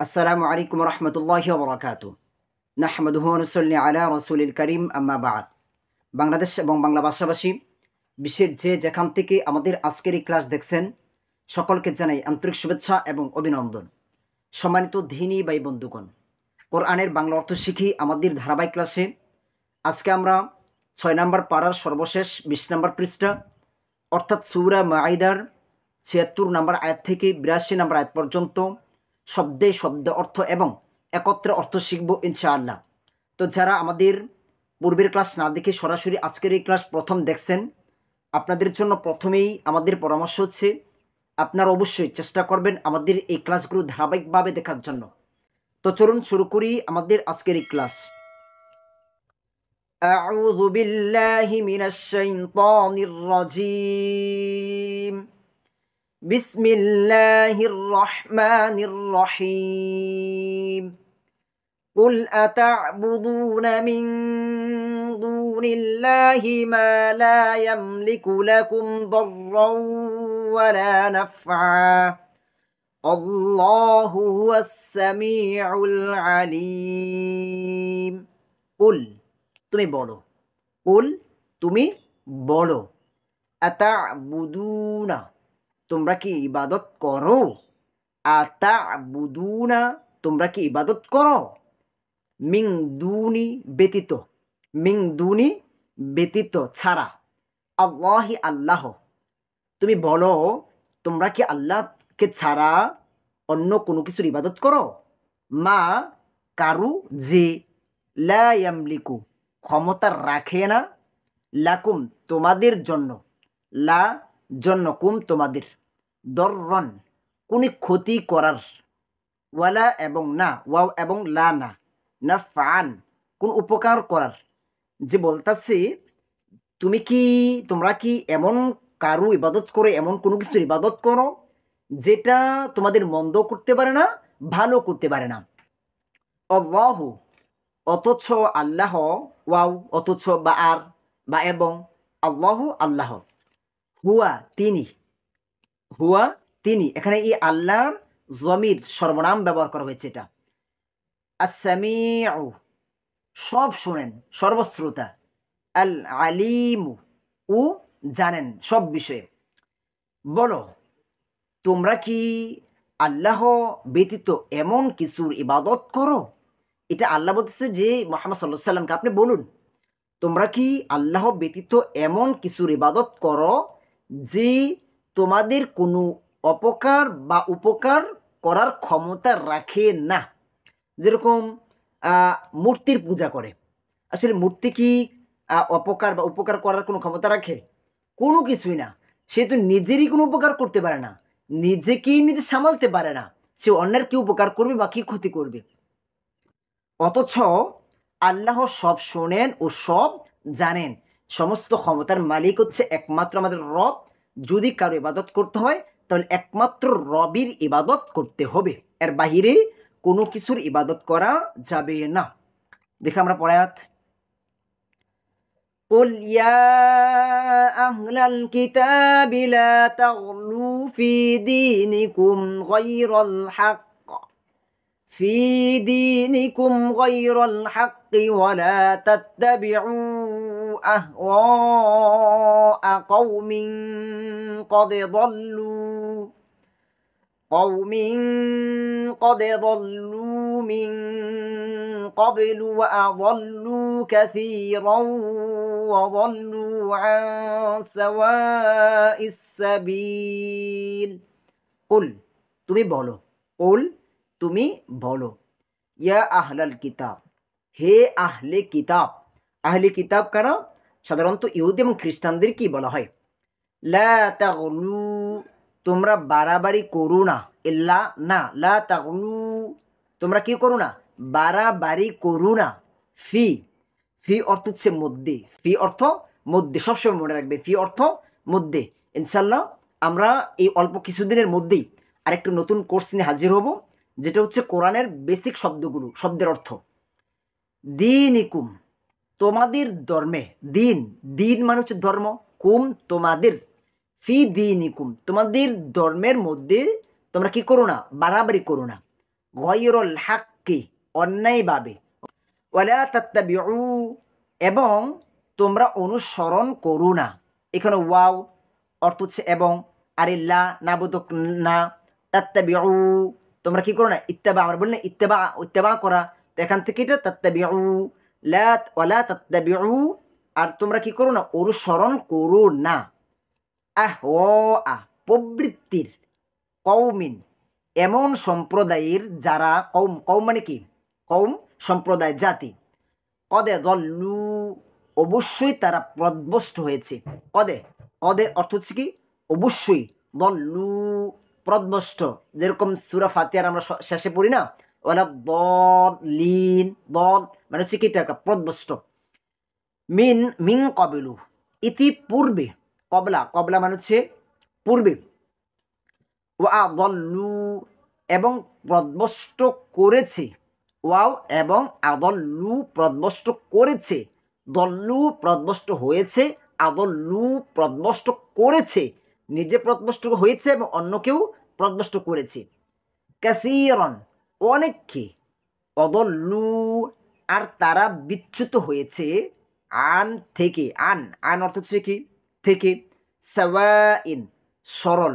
আসসালামু আলাইকুম রহমতুল্লাহি ওয়া বারাকাতু। নাহমাদুহু ওয়া নুসাল্লি আলা রাসূলিল কারীম, আম্মা বা'দ। বাংলাদেশ এবং বাংলা ভাষাভাষী বিশ্বের যে যেখান থেকে আমাদের আজকের এই ক্লাস দেখছেন, সকলকে জানাই আন্তরিক শুভেচ্ছা এবং অভিনন্দন। সম্মানিত দ্বীনী ভাই বন্ধুগণ, কোরআনের বাংলা অর্থ শিখি আমাদের ধারাবাহিক ক্লাসে আজকে আমরা ৬ নম্বর পারার সর্বশেষ ২০ নম্বর পৃষ্ঠা অর্থাৎ সূরা মাঈদার ৭৬ নম্বর আয়াত থেকে ৮২ নম্বর আয়াত পর্যন্ত শব্দে শব্দ অর্থ এবং একত্রে অর্থ শিখব ইনশাআল্লাহ। তো যারা আমাদের পূর্বের ক্লাস না দেখে সরাসরি আজকের এই ক্লাস প্রথম দেখছেন, আপনাদের জন্য প্রথমেই আমাদের পরামর্শ হচ্ছে আপনারা অবশ্যই চেষ্টা করবেন আমাদের এই ক্লাসগুলো ধারাবাহিকভাবে দেখার জন্য। তো চলুন শুরু করি আমাদের আজকের এই ক্লাস। আউযু বিল্লাহি মিনাশ শাইতানির রাজীম। বিসমিল্লাহির রহমানির রহিম। قل أتعبدون من دون الله ما لا يملك لكم ضرا ولا نفعا الله هو السميع العليم। قل তুমি বলো, قل তুমি বলো, আতা'বুদুনা তোমরা কি ইবাদত করো, আতা'বুদুনা তোমরা কি ইবাদত করো, মিং দুনি ব্যতীত, মিং দুনি ব্যতীত ছাড়া, আল্লাহি আল্লাহ তুমি বলো তোমরা কি আল্লাহকে ছাড়া অন্য কোনো কিছুর ইবাদত করো, মা কারু যে, লা ইয়ামলিকু ক্ষমতা রাখে না, লাকুম তোমাদের জন্য, লা জন্য কুম তোমাদের, দররন কোন ক্ষতি করার, ওয়ালা এবং না, ওয়াও এবং লা না, নাফআন কোন উপকার করার। যে বলতাছে তোমরা কি এমন কারু ইবাদত করো, এমন কোনো কিছুর ইবাদত করো যেটা তোমাদের মন্দ করতে পারে না, ভালো করতে পারে না। আল্লাহু অথচ আল্লাহ, ওয়াও অথচ বা আর বা এবং, আল্লাহু আল্লাহ, হুয়া তিনি, হুয়া তিনি, এখানে এই আল্লাহর জমির সর্বনাম ব্যবহার করা হয়েছে। এটা আস-সামিউ সব শোনেন, সর্বশ্রোতা, আল আলিমু ও জানেন সব বিষয়ে। বলো তোমরা কি আল্লাহ ব্যতীত এমন কিছুর ইবাদত করো, এটা আল্লাহ বলতেছে যে মুহাম্মদ সাল্লাল্লাহু আলাইহি সাল্লামকে আপনি বলুন তোমরা কি আল্লাহ ব্যতীত এমন কিছুর ইবাদত করো যে তোমাদের কোনো অপকার বা উপকার করার ক্ষমতা রাখে না। যেরকম মূর্তির পূজা করে, আসলে মূর্তি কি অপকার বা উপকার করার কোনো ক্ষমতা রাখে? কোনো কিছুই না। সে তো নিজেরই কোনো উপকার করতে পারে না, নিজেকেই নিজে সামালতে পারে না, সে অন্যের কি উপকার করবে বা কি ক্ষতি করবে। অথচ আল্লাহ সব শোনেন ও সব জানেন, সমস্ত ক্ষমতার মালিক হচ্ছে একমাত্র আমাদের রব। যদি কারো ইবাদত করতে হয় তাহলে একমাত্র রবির ইবাদত করতে হবে, এর বাহিরে কোনো কিছুর ইবাদত করা যাবে না। দেখে আমরা পড়ায়াত। قل يا أهل الكتاب لا تغلوا في دينكم غير الحق ولا تتبعوا أهواء قد ضلوا من قبل وأضلوا كثيرا وضلوا عن سواء السبيل। قل তুমি বলো, قل তুমি বলো, ইয়া আহলাল কিতাব হে আহলে কিতাব। আহলে কিতাব কারা? সাধারণত ইহুদি এবং খ্রিস্টানদের কি বলা হয়? লা তাগলু তোমরা বাড়াবাড়ি করো না, ইল্লা না, লা তাগলু তোমরা কি করো না, বাড়াবাড়ি করো না। ফি ফি অর্থ হচ্ছে মধ্যে, ফি অর্থ মধ্যে, সবসময় মনে রাখবে ফি অর্থ মধ্যে। ইনশাল্লাহ আমরা এই অল্প কিছুদিনের মধ্যেই আরেকটা নতুন কোর্স নিয়ে হাজির হব, যেটা হচ্ছে কোরআনের বেসিক শব্দগুলো, শব্দের অর্থ। দীনিকুম তোমাদের ধর্মে, দিন দিন মানে হচ্ছে ধর্ম, কুম তোমাদের, ফি দীনিকুম তোমাদের ধর্মের মধ্যে তোমরা কি করো না, বাড়াবাড়ি করো না। গয়রুল হাক্কি অন্যায়ভাবে, ওয়ালা তাত্তাবিউ এবং তোমরা অনুসরণ করো না। এখানে ওয়াও অর্থ হচ্ছে এবং, আর লা না বোধক না, তাত্তাবিউ তোমরা কি করো না, ইত্তেবা, আমরা বলি না ইত্তেবা, ইত্তেবা করা, তো এখান থেকে এটা তাত্তাবিউ, লা ওয়ালা তাত্তাবিউ, আর তোমরা কি করো না, অনুসরণ করো না, আহওয়া প্রবৃত্তির, কওমিন এমন সম্প্রদায়ের যারা, কৌম, কৌম মানে কি, কৌম সম্প্রদায়, জাতি, কদে দল্লু অবশ্যই তারা প্রদ্ভষ্ট হয়েছে, কদে, কদে অর্থ হচ্ছে কি অবশ্যই, দল্লু প্রদ্ভষ্ট, যেরকম সূরা ফাতিহার আমরা শেষে পড়ি না, ওয়ালা দলিন, দল মানে হচ্ছে কি এটা প্রদ্ভষ্ট, মিন মিন কবেলু ইতিপূর্বে, কবলা, কবলা মানে হচ্ছে পূর্বে, ওয়া দল্লু এবং প্রদ্ভষ্ট করেছে, ওয়াও এবং আদল্লু প্রদ্ভষ্ট করেছে, দল্লু প্রদ্ভষ্ট হয়েছে, আদল্লু প্রদ্ভষ্ট করেছে, নিজে প্রদ্ভষ্ট হয়েছে এবং অন্যকেও প্রদ্ভষ্ট করেছে, কাসীরান অনেককে, অদল্লু আর তারা বিচ্যুত হয়েছে, আন থেকে, আন, আন অর্থ হচ্ছে কি থেকে, সাওয়াইন সরল,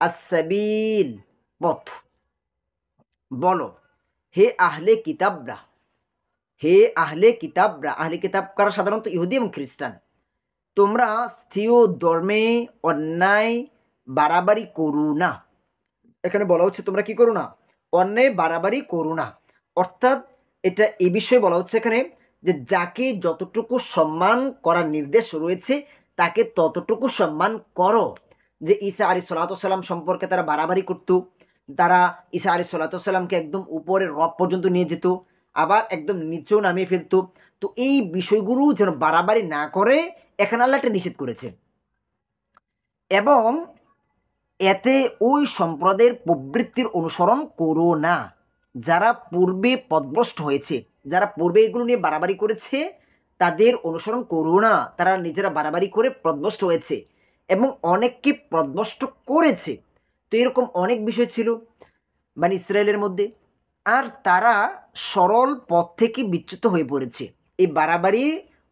আসসাবিল পথ। বলো হে আহলে কিতাবরা, হে আহলে কিতাবরা, আহলে কিতাব কারা, সাধারণত ইহুদি এবং খ্রিস্টান, তোমরা স্থির ধর্মে অন্যায় বাড়াবাড়ি করো না। এখানে বলা হচ্ছে তোমরা কি করো না, অন্যায় বাড়াবাড়ি করো না, অর্থাৎ এটা এই বিষয়ে বলা হচ্ছে এখানে যে যাকে যতটুকু সম্মান করার নির্দেশ রয়েছে তাকে ততটুকু সম্মান করো। যে ঈসা আলাইহিস সালাম সম্পর্কে তারা বাড়াবাড়ি করতো, তারা ঈসা আলাইহিস সালামকে একদম উপরের রব পর্যন্ত নিয়ে যেত, আবার একদম নিচেও নামিয়ে ফেলতো। তো এই বিষয়গুলো যেন বাড়াবাড়ি না করে এখানে আল্লাহ এটা নিষেধ করেছে, এবং এতে ওই সম্প্রদায়ের প্রবৃত্তির অনুসরণ করো না যারা পূর্বে পথভ্রষ্ট হয়েছে, যারা পূর্বে এগুলো নিয়ে বাড়াবাড়ি করেছে তাদের অনুসরণ করো না, তারা নিজেরা বাড়াবাড়ি করে পথভ্রষ্ট হয়েছে এবং অনেককে পথভ্রষ্ট করেছে। তো এরকম অনেক বিষয় ছিল মানে ইসরায়েলের মধ্যে, আর তারা সরল পথ থেকে বিচ্যুত হয়ে পড়েছে। এই বাড়াবাড়ি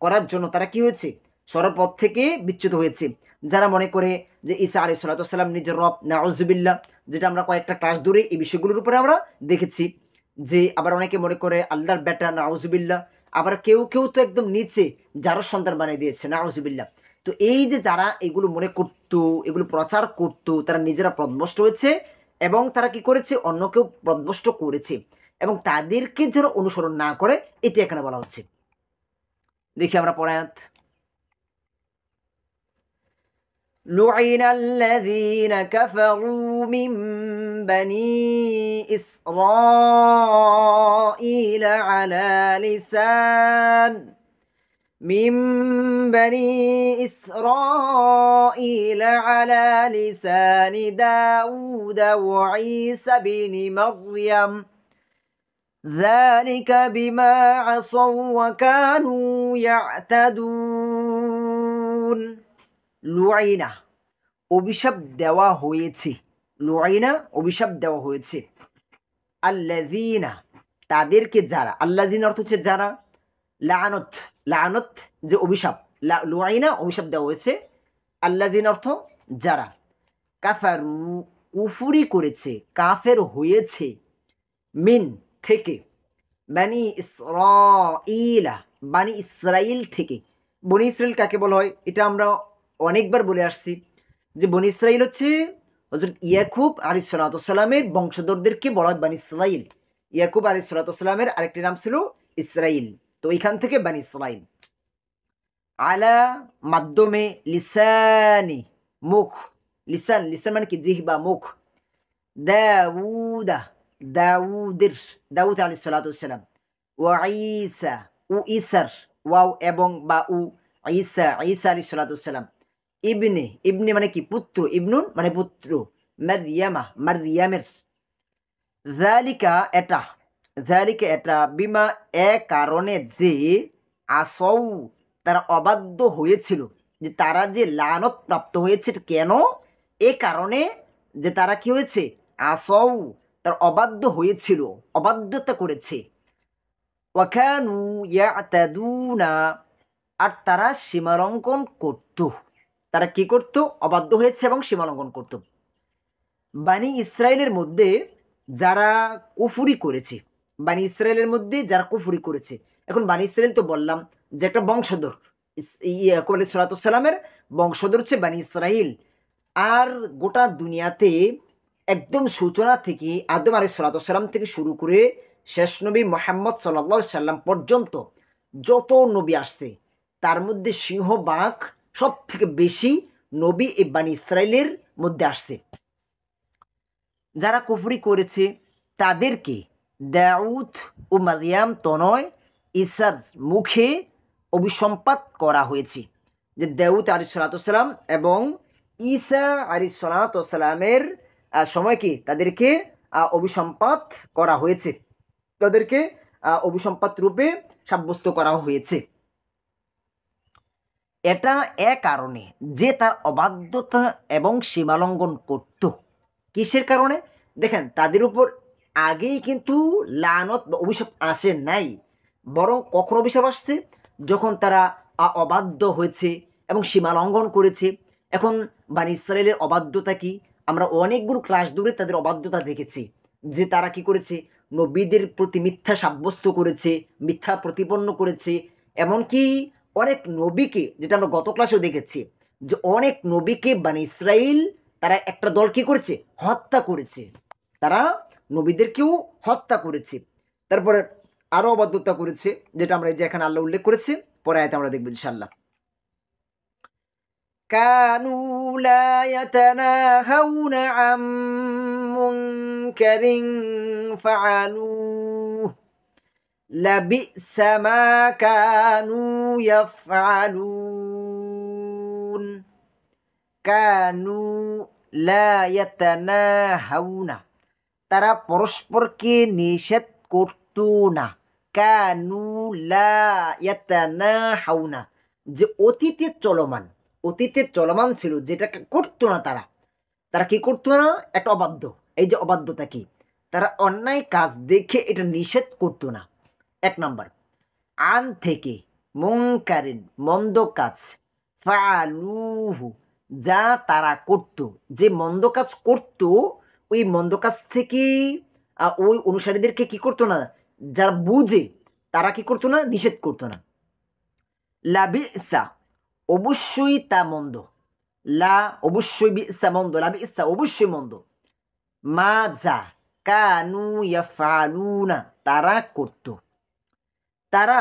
করার জন্য তারা কি হয়েছে, সরল পথ থেকে বিচ্যুত হয়েছে। যারা মনে করে যে ঈসা আলাইহিস সালাম নিজের রব, নাউজুবিল্লাহ, যেটা আমরা কয়েকটা ক্লাস ধরে এই বিষয়গুলোর উপরে আমরা দেখেছি। যে আবার অনেকে মনে করে আল্লাহর বেটা, নাউজুবিল্লাহ, আবার কেউ কেউ তো একদম নিচে যারা সন্তান বানিয়ে দিয়েছে, নাউজুবিল্লাহ। তো এই যে যারা এগুলো মনে করতো, এগুলো প্রচার করতো, তারা নিজেরা পথভ্রষ্ট হয়েছে এবং তারা কি করেছে, অন্যকেও পথভ্রষ্ট করেছে, এবং তাদেরকে যেন অনুসরণ না করে এটি এখানে বলা হচ্ছে। দেখি আমরা পরায়াত, لعن الذين كفروا من بني إسرائيل على لسان من بني إسرائيل على لسان داود وعيسى بن مريم ذلك بما عصوا وكانوا يعتدون। লুআইনা অভিশাপ দেওয়া হয়েছে, লুআইনা অভিশাপ দেওয়া হয়েছে, আল্লাযীনা তাদেরকে যারা, আল্লাযীনা অর্থ হচ্ছে যারা, লাআনত, লাআনত যে অভিশাপ, লুআইনা অভিশাপ দেওয়া হয়েছে, আল্লাযীনা অর্থ যারা, কাফারু কুফরি করেছে, কাফের হয়েছে, মিন থেকে, বানি ইসরাঈলা বানি ইসরাইল থেকে। বনি ইসরাইল কাকে বলা হয় এটা আমরা অনেকবার বলে আসছি, যে বনি ইসরাইল হচ্ছে হযরত ইয়াকুব আলাইহিস সালামের বংশধরদেরকে বলা হয় বানি ইসরাইল। ইয়াকুব আলাইহিস সালামের আরেকটি নাম ছিল ইসরাইল, তো এখান থেকে বানি ইসরাইল। আলা মাধ্যমে, লিসানি মুখ, লিসান, লিসান মানে কি জিহবা, মুখ, দাউদা দাউদের, দাউদ আলাইহিস সালাম, ওয়া ঈসা ও ঈসার, ওয়াও এবং বা উ, ঈসা, ঈসা আলাইহিস সালাম, ইবনে, ইবনে মানে কি পুত্র, ইবনুন মানে পুত্র, মারইয়ামা মারইয়ামের, যালিকা এটা, যালিকা এটা, বিমা এ কারণে যে, আসৌ তারা অবাধ্য হয়েছিল, যে তারা যে লানত প্রাপ্ত হয়েছে কেন, এ কারণে যে তারা কি হয়েছে, আসৌ তারা অবাধ্য হয়েছিল, অবাধ্যতা করেছে। ওয়াকানু ইয়াতাদুনা, আর তারা সীমালঙ্ঘন করত। তারা কি করত? অবাধ্য হয়েছে এবং সীমালঙ্ঘন করত। বানি ইসরায়েলের মধ্যে যারা কুফরি করেছে, বানি ইসরায়েলের মধ্যে যারা কুফরি করেছে, এখন বানি ইসরায়েল তো বললাম যে একটা বংশধর, ইয়াকুব আলাইহিস সালাতু সালামের বংশধর হচ্ছে বানি ইসরাইল। আর গোটা দুনিয়াতে একদম সূচনা থেকে আদম আলাইহিস সালাতু সালাম থেকে শুরু করে শেষ নবী মুহাম্মদ সাল্লাল্লাহু আলাইহি সাল্লাম পর্যন্ত যত নবী আসছে, তার মধ্যে সিংহভাগ সব থেকে বেশি নবী এই বানি ইসরায়েলের মধ্যে আসছে। যারা কুফরি করেছে তাদেরকে দাউদ ও মারিয়াম তনয় ঈসার মুখে অভিসম্পাত করা হয়েছে, যে দাউদ আলাইহিস সালাতু সালাম এবং ঈসা আলাইহিস সালাতু সালামের সময় কি তাদেরকে অভিসম্পাত করা হয়েছে, তাদেরকে অভিসম্পাত রূপে সাব্যস্ত করা হয়েছে। এটা কারণে যে তার অবাধ্যতা এবং সীমালঙ্ঘন করত। কিসের কারণে? দেখেন, তাদের উপর আগেই কিন্তু লানত বা অভিশাপ আসে নাই, বরং কখন অভিশাপ আসছে? যখন তারা অবাধ্য হয়েছে এবং সীমালঙ্ঘন করেছে। এখন বানি ইসরায়েলের অবাধ্যতা কি? আমরা অনেকগুলো ক্লাস ধরে তাদের অবাধ্যতা দেখেছি, যে তারা কি করেছে? নবীদের প্রতি মিথ্যা সাব্যস্ত করেছে, মিথ্যা প্রতিপন্ন করেছে। এমনকি অনেক নবীকে, যেটা আমরা গত ক্লাসেও দেখেছি, যে অনেক নবীকে বানি ইসরাইল তারা একটা দল কি করেছে? হত্যা করেছে। তারা নবীদেরকেও হত্যা করেছে। তারপরে আরও অবাধ্যতা করেছে, যেটা আমরা এই যে এখানে আল্লাহ উল্লেখ করেছে, পরে আয়াতে আমরা দেখব ইনশাআল্লাহ। কানু লা ইয়াতানাহাউনা আম মুনকারিন ফাআলুহু লাবিসা মা কানু ইয়াফআলুন। কানু লা ইয়াতানাহাউনা, তারা পরস্পরকে নিষেধ করত না। কানু লা ইয়াতানাহাউনা, যে অতীতে চলমান, অতীতে চলমান ছিল, যেটা করতো না তারা। তারা কি করতো না? একটা অবাধ্য। এই যে অবাধ্যতা কি? তারা অন্যায় কাজ দেখে এটা নিষেধ করতো না, এক নাম্বার। আন থেকে, মুনকারিন মন্দ কাজ, ফালুহু যা তারা করত, যে মন্দ কাজ করত, ওই মন্দ কাজ থেকে ওই অনুসারীদেরকে কি করতো না? যারা বুঝে তারা কি করতো না? নিষেধ করতো না। লাবিসা অবশ্যই তা মন্দ, লা অবশ্যই, বিসা মন্দ, লাবিসা অবশ্যই মন্দ, মা যা কানু ইয়াফআলুনা তারা করত। তারা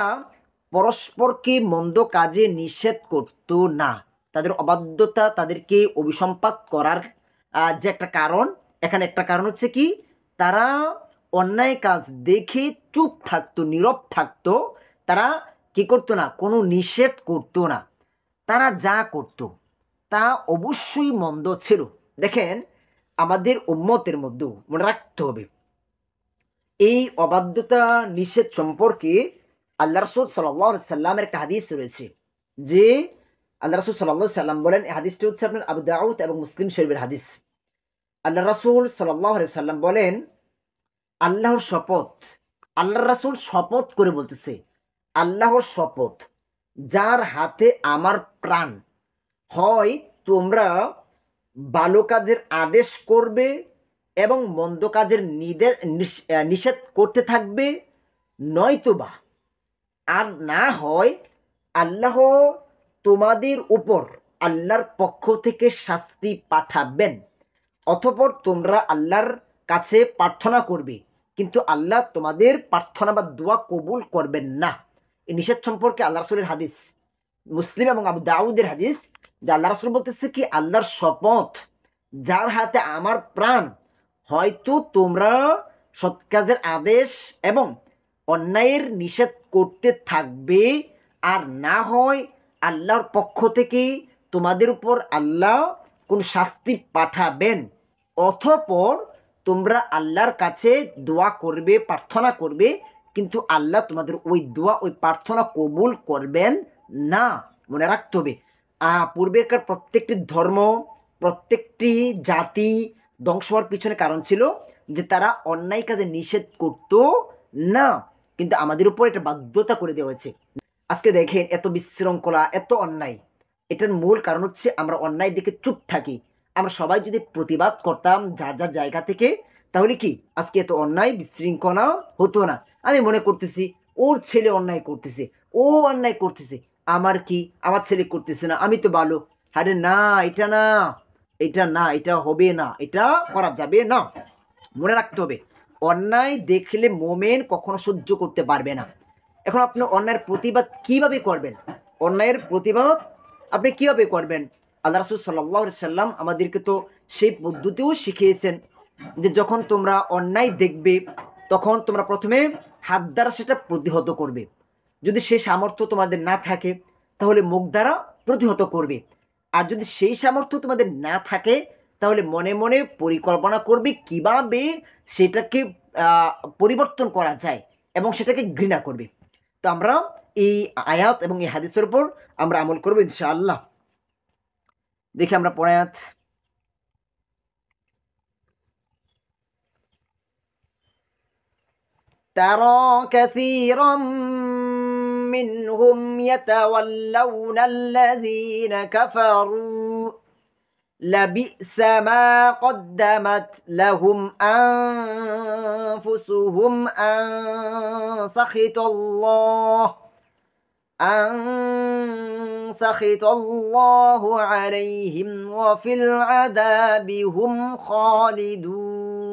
পরস্পরকে মন্দ কাজে নিষেধ করত না। তাদের অবাধ্যতা, তাদেরকে অভিসম্পাত করার যে একটা কারণ, এখানে একটা কারণ হচ্ছে কি? তারা অন্যায় কাজ দেখে চুপ থাকতো, নীরব থাকতো। তারা কি করতো না? কোনো নিষেধ করতো না। তারা যা করত তা অবশ্যই মন্দ ছিল। দেখেন, আমাদের উম্মতের মধ্যেও মনে রাখতে হবে, এই অবাধ্যতা নিষেধ সম্পর্কে আল্লাহ রাসূল সাল্লাল্লাহু আলাইহি সাল্লামের একটা হাদিস রয়েছে, যে আল্লাহ রাসূল সাল্লাল্লাহু আলাইহি সাল্লাম বলেন, এই হাদিসটি হচ্ছে আপনার আবু দাউদ এবং মুসলিম শরীফের হাদিস। আল্লাহ রাসূল সাল্লাল্লাহু আলাইহি সাল্লাম বলেন, আল্লাহর শপথ, আল্লাহর রাসূল শপথ করে বলতেছে, আল্লাহর শপথ, যার হাতে আমার প্রাণ, হয় তোমরা ভালো কাজের আদেশ করবে এবং মন্দ কাজের নিষেধ করতে থাকবে, নয়তোবা আর না হয় আল্লাহ তোমাদের উপর আল্লাহর পক্ষ থেকে শাস্তি পাঠাবেন, অতঃপর তোমরা আল্লাহর কাছে প্রার্থনা করবে, কিন্তু আল্লাহ তোমাদের প্রার্থনা বা দোয়া কবুল করবেন না। এই নিষেধ সম্পর্কে আল্লাহ রাসূলের হাদিস, মুসলিম এবং আবু দাউদের হাদিস, যে আল্লাহ রাসূল বলতেছে কি, আল্লাহর শপথ, যার হাতে আমার প্রাণ, হয়তো তোমরা সৎ কাজের আদেশ এবং অন্যায়ের নিষেধ করতে থাকবে, আর না হয় আল্লাহর পক্ষ থেকে তোমাদের উপর আল্লাহ কোন শাস্তি পাঠাবেন, অতঃপর তোমরা আল্লাহর কাছে দোয়া করবে, প্রার্থনা করবে, কিন্তু আল্লাহ তোমাদের ওই দোয়া, ওই প্রার্থনা কবুল করবেন না। মনে রাখতে হবে, পূর্বেরকার প্রত্যেকটি ধর্ম, প্রত্যেকটি জাতি ধ্বংস হওয়ার পিছনে কারণ ছিল যে তারা অন্যায় কাজে নিষেধ করতো না, কিন্তু আমাদের উপর এটা বাধ্যতা করে দেওয়া হয়েছে। আজকে দেখেন এত বিশৃঙ্খলা, এত অন্যায়, এটার মূল কারণ হচ্ছে আমরা অন্যায় দিকে চুপ থাকি। আমরা সবাই যদি প্রতিবাদ করতাম যার যার জায়গা থেকে, তাহলে কি আজকে এত অন্যায় বিশৃঙ্খলা হতো না। আমি মনে করতেছি ওর ছেলে অন্যায় করতেছে, ও অন্যায় করতেছে, আমার কি, আমার ছেলে করতেছে না, আমি তো ভালো। আরে না, এটা না, এটা না, এটা হবে না, এটা করা যাবে না। মনে রাখতে হবে, অন্যায় দেখলে মোমেন কখনো সহ্য করতে পারবে না। এখন আপনি অন্যায়ের প্রতিবাদ কিভাবে করবেন? অন্যায়ের প্রতিবাদ আপনি কিভাবে করবেন? আল্লাহ রাসূল সাল্লাল্লাহু আলাইহি সাল্লাম আমাদেরকে তো সেই পদ্ধতিও শিখিয়েছেন যে যখন তোমরা অন্যায় দেখবে তখন তোমরা প্রথমে হাত দ্বারা সেটা প্রতিহত করবে। যদি সেই সামর্থ্য তোমাদের না থাকে তাহলে মুখ দ্বারা প্রতিহত করবে। আর যদি সেই সামর্থ্য তোমাদের না থাকে তাহলে মনে মনে পরিকল্পনা করবে কিভাবে সেটাকে পরিবর্তন করা যায় এবং সেটাকে ঘৃণা করবে। তো আমরা এই আয়াত এবং এই হাদিসের উপর আমরা আমল করবো ইনশাআল্লাহ। দেখি আমরা পরে আয়াত। ترى كثيرا منهم يتولون الذين كفروا لبئس ما قدمت لهم أنفسهم سخط الله عليهم وفي العذاب هم خالدون।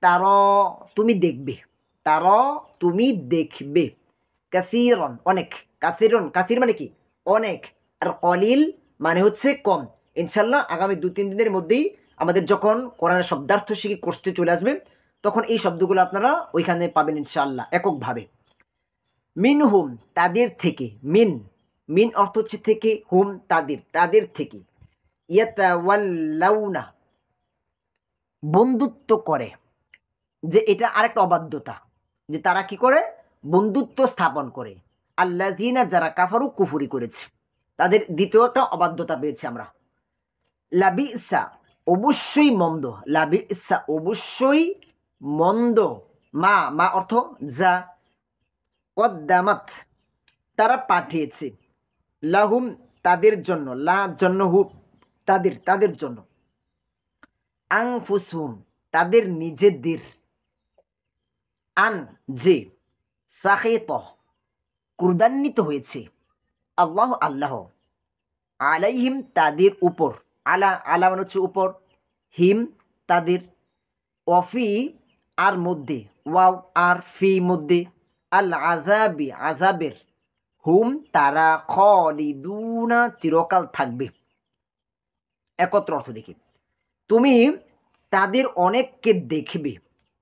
তারা তুমি দেখবে, তারা তুমি দেখবে, কাসিরন অনেক, কাসিরন কাসির মানে কি অনেক, আর কলিল মানে হচ্ছে কম। ইনশাল্লাহ আগামী 2-3 দিনের মধ্যেই আমাদের যখন কোরআনের শব্দার্থ শিখে কোর্সটি চলে আসবে তখন এই শব্দগুলো আপনারা ওইখানে পাবেন ইনশাআল্লাহ এককভাবে। মিন হুম তাদের থেকে, মিন মিন অর্থ হচ্ছে থেকে, হুম তাদের, তাদের থেকে, ইয়াতাওয়াল্লাউনা বন্ধুত্ব করে, যে এটা আরেকটা অবাধ্যতা, যে তারা কি করে বন্ধুত্ব স্থাপন করে, আল্লাযিনা যারা কাফারু কুফরি করেছে, তাদের দ্বিতীয়টা অবাধ্যতা পেয়েছি আমরা। লাবিসা অবশ্যই মন্দ, লাবিসা অবশ্যই মন্দ, মা মা অর্থ যা, কদ্দামাত তারা পাঠিয়েছে, লাহুম তাদের জন্য, লা জন্য হু তাদের, তাদের জন্য, আনফুসুহুম তাদের নিজেদের, আন যে, সাখিত ক্রুদান্বিত হয়েছে, আল্লাহ আল্লাহ, আলাইহিম তাদের উপর, আলা আলা মানে হচ্ছে উপর, হিম তাদের, অফি আর মধ্যে, ওয়াও আর ফি মধ্যে, আল আজাবি আজাবের, হুম তারা, খালিদুনা চিরকাল থাকবে। একত্র অর্থ দেখি, তুমি তাদের অনেককে দেখবে,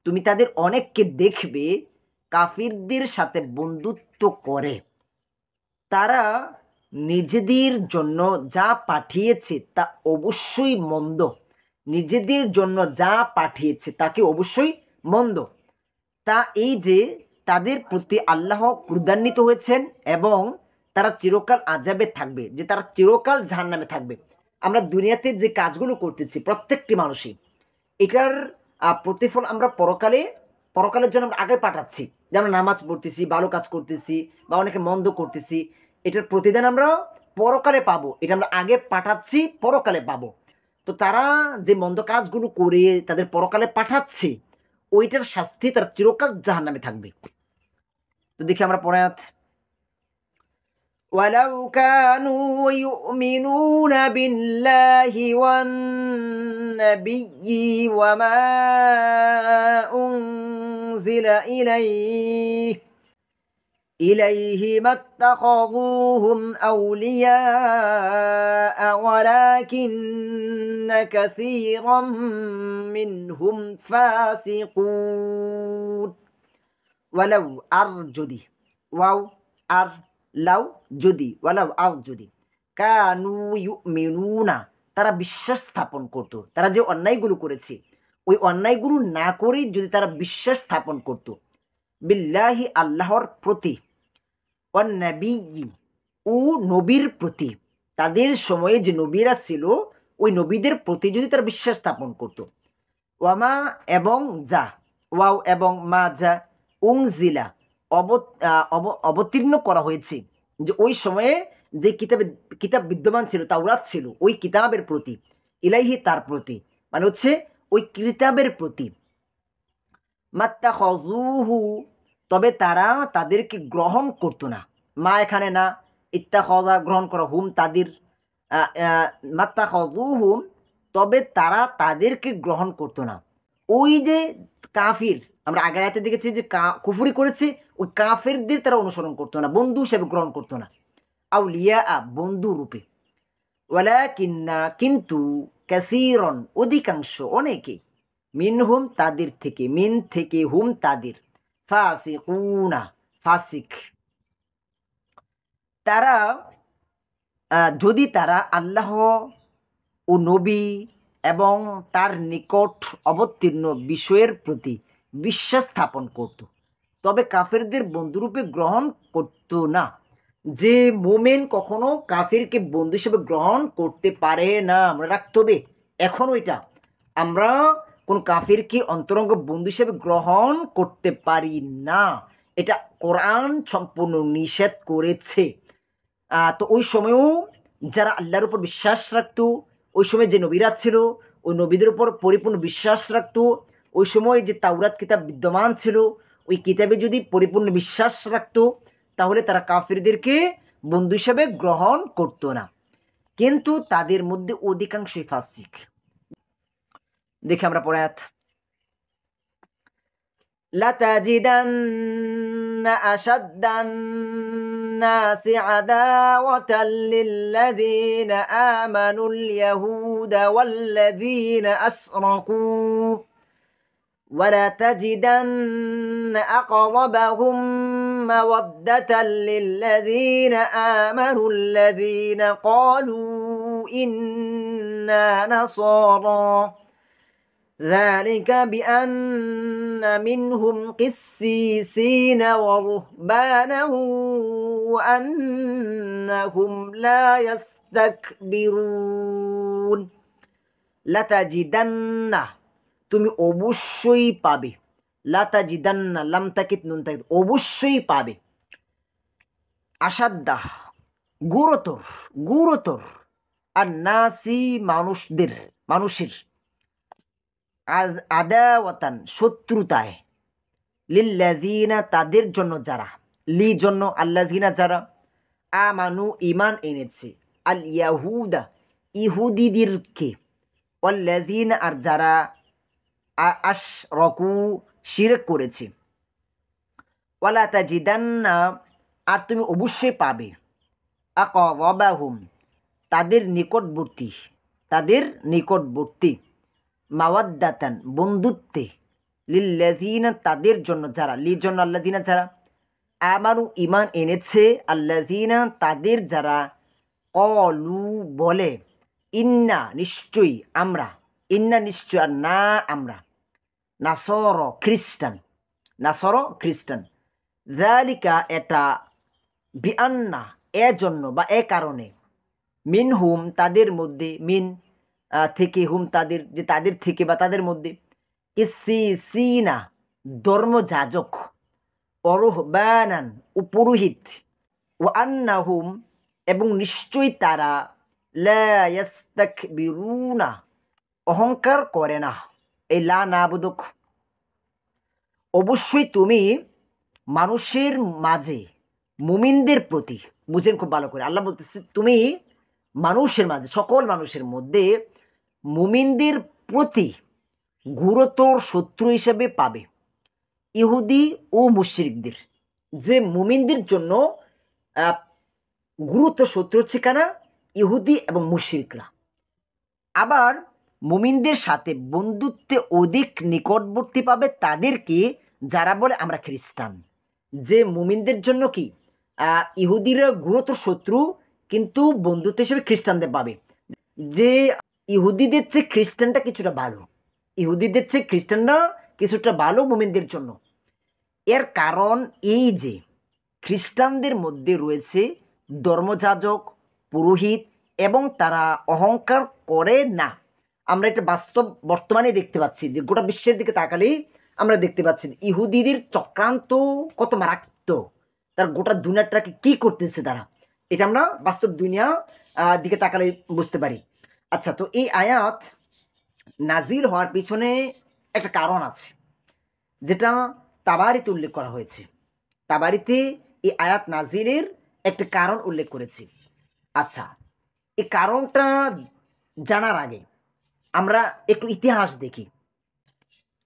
তুমি তাদের অনেককে দেখবে কাফিরদের সাথে বন্ধুত্ব করে, তারা নিজেদের জন্য যা পাঠিয়েছে তা অবশ্যই মন্দ, নিজেদের জন্য যা পাঠিয়েছে তাকে অবশ্যই মন্দ। তা এই যে তাদের প্রতি আল্লাহ ক্রুধান্বিত হয়েছেন এবং তারা চিরকাল আযাবে থাকবে, যে তারা চিরকাল জাহান্নামে থাকবে। আমরা দুনিয়াতে যে কাজগুলো করতেছি প্রত্যেকটি মানুষই, এটার প্রতিফল আমরা পরকালে, পরকালের জন্য আমরা আগে পাঠাচ্ছি, যে আমরা নামাজ পড়তেছি, ভালো কাজ করতেছি বা অনেকে মন্দ করতেছি, এটার প্রতিদান আমরা পরকালে পাবো, এটা আমরা আগে পাঠাচ্ছি, পরকালে পাবো। তো তারা যে মন্দ কাজগুলো করে তাদের পরকালে পাঠাচ্ছে, ওইটার শাস্তি তার চিরকাল জাহান্নামে থাকবে। তো দেখি আমরা পরে আয়াত। ولو كانوا يؤمنون بالله والنبي وما أنزل إليه ما اتخذوهم أولياء ولكن كثيرا منهم فاسقون। ওয়ালাউ আর যদি, ওয়াও আর লাউ যদি, ওয়ালাউ আর যদি, কানু ইউমিনুনা তারা বিশ্বাস স্থাপন করত, তারা যে অন্যায়গুলো করেছে ওই অন্যায়গুলো না করেই যদি তারা বিশ্বাস স্থাপন করত, বিল্লাহি আল্লাহর প্রতি, ওয়ান নাবিয়্যি ও নবীর প্রতি, তাদের সময়ে যে নবীরা ছিল ওই নবীদের প্রতি যদি তারা বিশ্বাস স্থাপন করত, ওয়ামা এবং যা, ওয়াও এবং মা যা, উংজিলা অবতীর্ণ করা হয়েছে, যে ওই সময়ে যে কিতাব বিদ্যমান ছিল, তাওরাত ছিল, ওই কিতাবের প্রতি, ইলাইহি তার প্রতি, মানে হচ্ছে ওই কিতাবের প্রতি। মাত্তাখাযুহু তবে তারা তাদেরকে গ্রহণ করতো না। মা এখানে না, ইত্তাখাযা গ্রহণ করা, হুম তাদের, মাত্তাখাযুহুম তবে তারা তাদেরকে গ্রহণ করতো না। ওই যে কাফির, আমরা আগের আয়াতে দেখেছি যে কুফরি করেছে, ওই কাফেরদের তারা অনুসরণ করতো না, বন্ধু হিসেবে গ্রহণ করতো না, আউলিয়া বন্ধু রূপে। ওয়ালাকিন্না কিন্তু, কাসীরন অধিকাংশ, অনেকে, মিনহুম তাদের থেকে, মিন থেকে, হুম তাদের, ফাসিকুনা ফাসিক, তারা যদি তারা আল্লাহ ও নবী এবং তার নিকট অবতীর্ণ বিষয়ের প্রতি বিশ্বাস স্থাপন করত, তবে কাফেরদের বন্ধুরূপে গ্রহণ করত না। যে মোমেন কখনো কাফিরকে বন্ধু হিসেবে গ্রহণ করতে পারে না, আমরা রাখতে হবে এখন ওইটা। আমরা কোন কাফিরকে অন্তরঙ্গ বন্ধু হিসেবে গ্রহণ করতে পারি না, এটা কোরআন সম্পূর্ণ নিষেধ করেছে। তো ওই সময়েও যারা আল্লাহর উপর বিশ্বাস রাখতো, ওই সময় যে নবীরা ছিল ওই নবীদের উপর পরিপূর্ণ বিশ্বাস রাখতো, ওই সময় যে তাওরাত কিতাব বিদ্যমান ছিল ওই কিতাবে যদি পরিপূর্ণ বিশ্বাস রাখতো, তাহলে তারা কাফিরদেরকে বন্ধু হিসেবে গ্রহণ করতো না। কিন্তু তাদের মধ্যে অধিকাংশই ফাসিক। দেখে আমরা পরে আয়াত, لتجدن أشد الناس عداوة للذين آمنوا اليهود والذين أشركوا ولتجدن أقربهم مودة للذين آمنوا الذين قالوا إنا نصارى ذلك بأن منهم قسيسين ورهبانا وأنهم لا يستكبرون لتجدن তুমি অবশ্যই পাবে, লাতাজিদান্না লাম তাকিদ নুন তাকিদ, অবশ্যই পাবে, আসাদ্দা গুরুতর, গুরুতর, আর নাসি মানুষের, আদাওয়াতান শত্রুতায়, লিল্লাযিনা তাদের জন্য যারা, লি জন্য আল্লাযিনা যারা, আমানু ঈমান এনেছে, আল ইয়াহুদা ইহুদিদেরকে, ওয়াল্লাযিনা আর যারা আশরাকু শিরক করেছে, ওয়ালা তাজিদান্না আর তুমি অবশ্যই পাবে, আকরাবাহুম তাদের নিকটবর্তী, তাদের নিকটবর্তী, মাওয়াদ্দাতান বন্ধুত্বে, লিল্লাযিনা তাদের জন্য যারা, লির জন্য আল্লাযিনা যারা, আমানু ঈমান এনেছে, আল্লাযিনা তাদের যারা, ক্বালু বলে, ইন্না নিশ্চয়ই আমরা, ইন্না নিশ্চয় আর না আমরা, নাসর খ্রিস্টান, নাসর খ্রিস্টান, যালিকা এটা, বিআন্না এজন্য বা এ কারণে, মিনহুম তাদের মধ্যে, মিন থেকে, হুম তাদের, যে তাদের থেকে বা তাদের মধ্যে, কিসিসিনা ধর্মযাজক, অরুহবানান ও পুরোহিত, ও আন্নাহুম এবং নিশ্চয়ই তারা, লা ইয়াস্তাকবিরুনা অহংকার করে না। এই লা নাবুদুক, অবশ্যই তুমি মানুষের মাঝে মুমিনদের প্রতি, বুঝেন খুব ভালো করে, আল্লাহ বলতেছে তুমি মানুষের মাঝে, সকল মানুষের মধ্যে মুমিনদের প্রতি গুরুতর শত্রু হিসেবে পাবে ইহুদি ও মুশরিকদের। যে মুমিনদের জন্য গুরুতর শত্রু হচ্ছে কানা, ইহুদি এবং মুশরিকরা। আবার মুমিনদের সাথে বন্ধুত্বে অধিক নিকটবর্তী পাবে তাদেরকে যারা বলে আমরা খ্রিস্টান। যে মুমিনদের জন্য কি ইহুদিরা গুরুতর শত্রু, কিন্তু বন্ধুত্ব হিসেবে খ্রিস্টানদের পাবে। যে ইহুদিদের চেয়ে খ্রিস্টানটা কিছুটা ভালো, ইহুদিদের চেয়ে খ্রিস্টানরা কিছুটা ভালো মুমিনদের জন্য। এর কারণ এই যে খ্রিস্টানদের মধ্যে রয়েছে ধর্মযাজক, পুরোহিত, এবং তারা অহংকার করে না। আমরা এটা বাস্তব বর্তমানে দেখতে পাচ্ছি যে গোটা বিশ্বের দিকে তাকালেই আমরা দেখতে পাচ্ছি ইহুদিদের চক্রান্ত কত মারাত্মক, তার গোটা দুনিয়াটাকে কি করতেছে তারা, এটা আমরা বাস্তব দুনিয়া দিকে তাকালে বুঝতে পারি। আচ্ছা, তো এই আয়াত নাজিল হওয়ার পিছনে একটা কারণ আছে, যেটা তাবারিতে উল্লেখ করা হয়েছে। তাবারিতে এই আয়াত নাজিলের একটা কারণ উল্লেখ করেছি। আচ্ছা, এই কারণটা জানার আগে আমরা একটু ইতিহাস দেখি।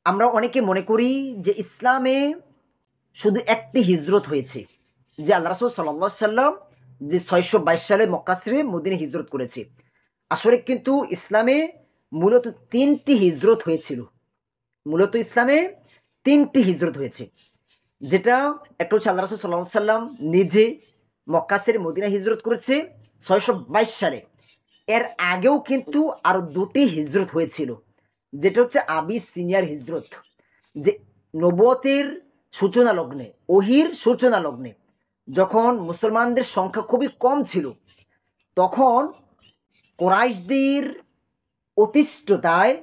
আমরা অনেকে মনে করি যে ইসলামে শুধু একটি হিজরত হয়েছে, যে আল্লাহ রাসূল সাল্লাল্লাহু আলাইহি সাল্লাম যে 622 সালে মক্কা ছেড়ে মদিনায় হিজরত করেছে। আসলে কিন্তু ইসলামে মূলত 3টি হিজরত হয়েছিল। মূলত ইসলামে 3টি হিজরত হয়েছে, যেটা একটা হচ্ছে আল্লাহ রাসূল সাল্লাল্লাহু আলাইহি সাল্লাম নিজে মক্কা ছেড়ে মদিনায় হিজরত করেছে 622 সালে। এর আগেও কিন্তু আরও 2টি হিজরত হয়েছিল, যেটা হচ্ছে আবিসিনিয়ার হিজরত, যে নবুয়তের সূচনা লগ্নে, ওহির সূচনা লগ্নে, যখন মুসলমানদের সংখ্যা খুবই কম ছিল, তখন কোরাইশদের অতিষ্ঠতায়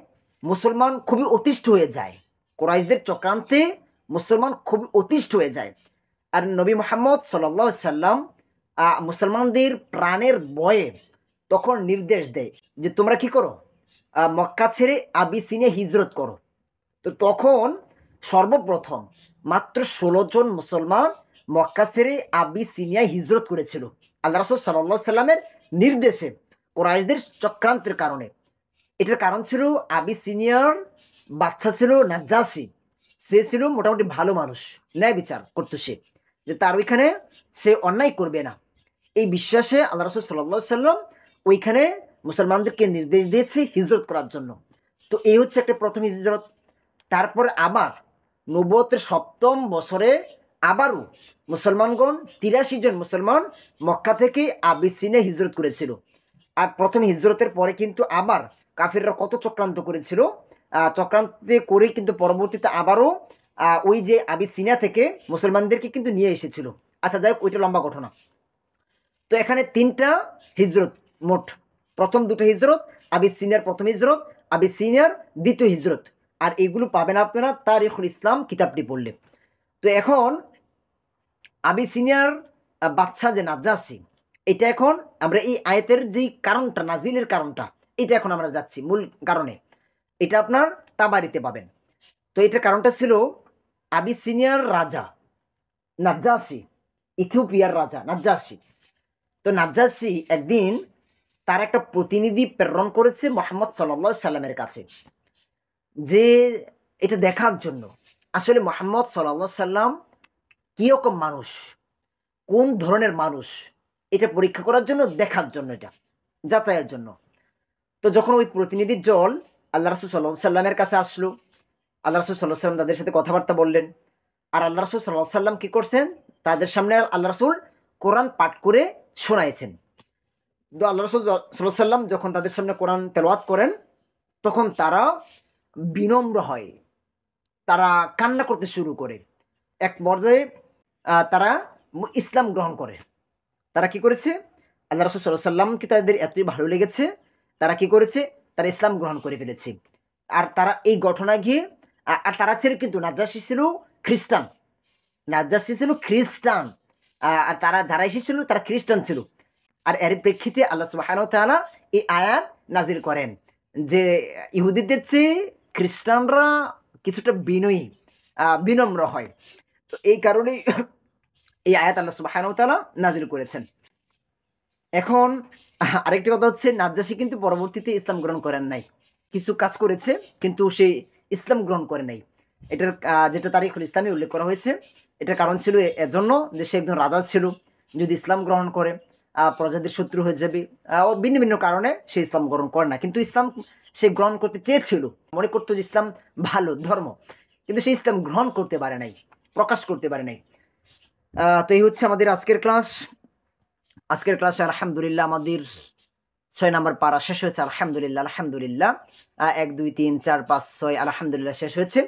মুসলমান খুবই অতিষ্ঠ হয়ে যায়। কোরাইশদের চক্রান্তে মুসলমান খুবই অতিষ্ঠ হয়ে যায়। আর নবী মুহাম্মদ সাল্লাল্লাহু আলাইহি সাল্লাম মুসলমানদের প্রাণের ভয়ে তখন নির্দেশ দেয় যে তোমরা কি করো, মক্কা ছেড়ে আবিসিনিয়া হিজরত করো। তো তখন সর্বপ্রথম মাত্র 16 জন মুসলমান মক্কা ছেড়ে আবিসিনিয়ায় হিজরত করেছিল আল্লাহ রাসূল সাল্লাল্লাহু আলাইহি সাল্লামের নির্দেশে, কোরাইশদের চক্রান্তের কারণে। এটার কারণ ছিল আবিসিনিয়ার বাচ্চা ছিল নাজ্জাশী। সে ছিল মোটামুটি ভালো মানুষ, ন্যায় বিচার করতো সে, যে তার ওইখানে সে অন্যায় করবে না। এই বিশ্বাসে আল্লাহ রাসূল সাল্লাল্লাহু আলাইহি সাল্লাম ওইখানে মুসলমানদেরকে নির্দেশ দিয়েছে হিজরত করার জন্য। তো এই হচ্ছে একটা প্রথম হিজরত। তারপর আবার নবুয়তের 7ম বছরে আবারও মুসলমানগণ 83 জন মুসলমান মক্কা থেকে আবিসিনিয়া হিজরত করেছিল। আর প্রথম হিজরতের পরে কিন্তু আবার কাফিররা কত চক্রান্ত করেছিল, চক্রান্তে করে কিন্তু পরবর্তীতে আবারও ওই যে আবিসিনিয়া থেকে মুসলমানদেরকে কিন্তু নিয়ে এসেছিল। আচ্ছা, যাই হোক, ওইটা লম্বা ঘটনা। তো এখানে 3টা হিজরত মোট, প্রথম 2টা হিজরত, আবিসিনিয়ার প্রথম হিজরত, আবিসিনিয়ার দ্বিতীয় হিজরত। আর এগুলো পাবেন আপনারা তারিখুল ইসলাম কিতাবটি পড়লে। তো এখন আবিসিনিয়ার বাদশা যে নাজ্জাশী, এটা এখন আমরা এই আয়াতের যেই কারণটা, নাজিলের কারণটা, এটা এখন আমরা যাচ্ছি মূল কারণে। এটা আপনার তাবারিতে পাবেন। তো এটার কারণটা ছিল আবিসিনিয়ার রাজা নাজ্জাশী, ইথিওপিয়ার রাজা নাজ্জাশী। তো নাজ্জাশী একদিন তার একটা প্রতিনিধি প্রেরণ করেছে মুহাম্মদ সাল্লাল্লাহু আলাইহি সাল্লামের কাছে, যে এটা দেখার জন্য আসলে মুহাম্মদ সাল্লাল্লাহু আলাইহি সাল্লাম কীরকম মানুষ, কোন ধরনের মানুষ, এটা পরীক্ষা করার জন্য, দেখার জন্য, এটা যাচাইয়ের জন্য। তো যখন ওই প্রতিনিধির দল আল্লাহ রাসূল সাল্লাল্লাহু আলাইহি সাল্লামের কাছে আসলো, আল্লাহ রাসূল সাল্লাল্লাহু আলাইহি সাল্লাম তাদের সাথে কথাবার্তা বললেন। আর আল্লাহ রাসূল সাল্লাল্লাহু আলাইহি সাল্লাম কী করছেন, তাদের সামনে আল্লাহ রাসূল কোরআন পাঠ করে শোনাইছেন। তো আল্লাহ রাসূল সাল্লাল্লাহু আলাইহি সাল্লাম যখন তাদের সামনে কোরআন তেলাওয়াত করেন, তখন তারা বিনম্র হয়, তারা কান্না করতে শুরু করে। এক পর্যায়ে তারা ইসলাম গ্রহণ করে। তারা কি করেছে, আল্লাহ রাসূল সাল্লাল্লাহু আলাইহি সাল্লামকে তাদের এতই ভালো লেগেছে, তারা কি করেছে, তারা ইসলাম গ্রহণ করে ফেলেছে। আর তারা এই ঘটনা গিয়ে, আর তারা ছিল কিন্তু নাজ্জাশী ছিল খ্রিস্টান, নাজ্জাশী ছিল খ্রিস্টান, আর তারা যারা এসেছিল তারা খ্রিস্টান ছিল। আর এর প্রেক্ষিতে আল্লাহ সুবহানাহু ওয়া তাআলা এই আয়াত নাজিল করেন যে ইহুদিদের চেয়ে খ্রিস্টানরা কিছুটা বিনয়ী, বিনম্র হয়। তো এই কারণেই এই আয়াত আল্লাহ সুবহানাহু ওয়া তাআলা নাজিল করেছেন। এখন আরেকটি কথা হচ্ছে, নাজ্জাশী কিন্তু পরবর্তীতে ইসলাম গ্রহণ করেন নাই, কিছু কাজ করেছে কিন্তু সে ইসলাম গ্রহণ করে নাই। এটার যেটা তারিখুল ইসলামে উল্লেখ করা হয়েছে, এটার কারণ ছিল এজন্য যে সে একজন রাজা ছিল, যদি ইসলাম গ্রহণ করে প্রজাদের শত্রু হয়ে যাবে, ও ভিন্ন ভিন্ন কারণে সে ইসলাম গ্রহণ করে না। কিন্তু ইসলাম সে গ্রহণ করতে চেয়েছিল, মনে করতো যে ইসলাম ভালো ধর্ম, কিন্তু সে ইসলাম গ্রহণ করতে পারে নাই, প্রকাশ করতে পারে নাই। তো এই হচ্ছে আমাদের আজকের ক্লাস। আজকের ক্লাসে আলহামদুলিল্লাহ আমাদের 6 নম্বর পারা শেষ হয়েছে। আলহামদুলিল্লাহ, আলহামদুলিল্লাহ, 1 2 3 4 5 6 আলহামদুলিল্লাহ শেষ হয়েছে।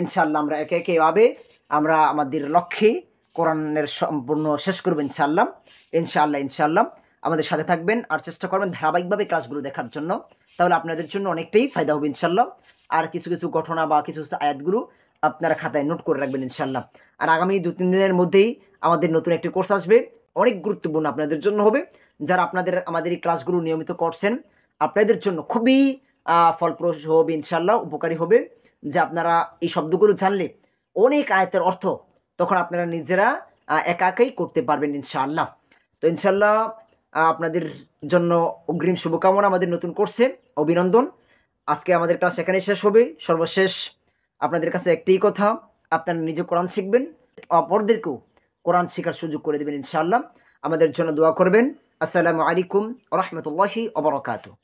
ইনশাআল্লাহ আমরা একে একে এভাবে আমরা আমাদের লক্ষ্যে কোরআনের সম্পূর্ণ শেষ করবো ইনশাআল্লাহ। ইনশাআল্লাহ ইনশাআল্লাহ আমাদের সাথে থাকবেন আর চেষ্টা করবেন ধারাবাহিকভাবে ক্লাসগুলো দেখার জন্য। তাহলে আপনাদের জন্য অনেকটাই ফায়দা হবে ইনশাল্লাহ। আর কিছু কিছু ঘটনা বা কিছু কিছু আয়াতগুলো আপনারা খাতায় নোট করে রাখবেন ইনশাল্লাহ। আর আগামী 2-3 দিনের মধ্যেই আমাদের নতুন একটি কোর্স আসবে, অনেক গুরুত্বপূর্ণ আপনাদের জন্য হবে। যারা আমাদের এই ক্লাসগুলো নিয়মিত করছেন, আপনাদের জন্য খুবই ফলপ্রসূ হবে ইনশাল্লাহ, উপকারী হবে। যে আপনারা এই শব্দগুলো জানলে অনেক আয়াতের অর্থ তখন আপনারা নিজেরা একা একাই করতে পারবেন ইনশাআল্লাহ। তো ইনশাআল্লাহ আপনাদের জন্য অগ্রিম শুভকামনা আমাদের নতুন কোর্সে, অভিনন্দন। আজকে আমাদের ক্লাস এখানে শেষ হবে। সর্বশেষ আপনাদের কাছে একটাই কথা, আপনারা নিজে কোরআন শিখবেন, অপরদেরকেও কোরআন শেখার সুযোগ করে দেবেন ইনশাআল্লাহ। আমাদের জন্য দোয়া করবেন। আসসালামু আলাইকুম ওয়া রাহমাতুল্লাহি ওয়া বারাকাতুহু।